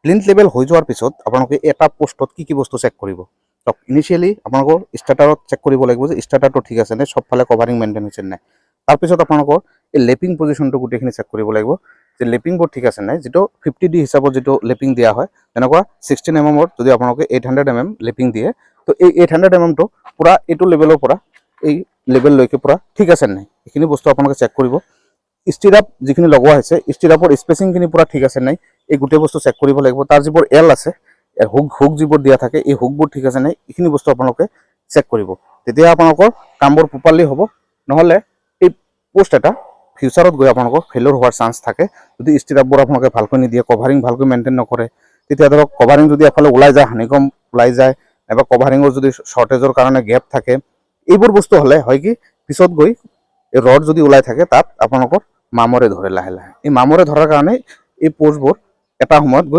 Plinth level হৈ যোৱাৰ পিছত আপোনালোকে এটা পোষ্টত কি বস্তু চেক কৰিব। তো ইনিচিয়েলি আপোনালোকৰ ষ্টাৰ্টাৰত চেক কৰিব লাগিব যে ষ্টাৰ্টাৰটো ঠিক আছে নে, সবফালে কভাৰিং মেইনটেইন হৈছে নাই। তাৰপিছত আপোনালোকৰ এই লেপিং পজিশ্যনটো গোটেইখিনি চেক কৰিব লাগিব যে লেপিংবোৰ ঠিক আছে নাই। যিটো 50D হিচাপত যিটো লেপিং দিয়া হয়, তেনেকুৱা 16 mmত যদি আপোনালোকে 800 mm লেপিং দিয়ে, তো এই 800 mmটো পুৰা এইটো লেভেলৰ পৰা এই লেভেললৈকে পুৰা ঠিক আছে নাই, এইখিনি বস্তু আপোনালোকে চেক কৰিব। ষ্টিৰাপ যিখিনি লগোৱা হৈছে, ষ্টিৰাপৰ স্পেচিংখিনি পুৰা ঠিক আছে নাই, এই গোটেই বস্তু চেক কৰিব লাগিব। তাৰ যিবোৰ এল আছে, হুক যিবোৰ দিয়া থাকে, এই হুকবোৰ ঠিক আছে নাই, এইখিনি বস্তু আপোনালোকে চেক কৰিব। তেতিয়া আপোনালোকৰ কামবোৰ প্ৰপাৰলি হ'ব। নহ'লে এই পোষ্ট এটা ফিউচাৰত গৈ আপোনালোকৰ ফেইলিয়ৰ হোৱাৰ চান্স থাকে। যদি ষ্টিৰাপবোৰ আপোনালোকে ভালকৈ নিদিয়ে, কভাৰিং ভালকৈ মেইনটেইন নকৰে, তেতিয়া ধৰক কভাৰিং যদি এফালে ওলাই যায়, হানিকম ওলাই যায়, নাইবা কভাৰিঙৰ যদি শ্বৰ্টেজৰ কাৰণে গেপ থাকে, এইবোৰ বস্তু হ'লে হয় কি পিছত গৈ এই ৰড যদি ওলাই থাকে, তাত আপোনালোকৰ মামৰে ধৰে লাহে লাহে। এই মামৰে ধৰাৰ কাৰণে এই পোষ্টবোৰ এটা সময়ত গৈ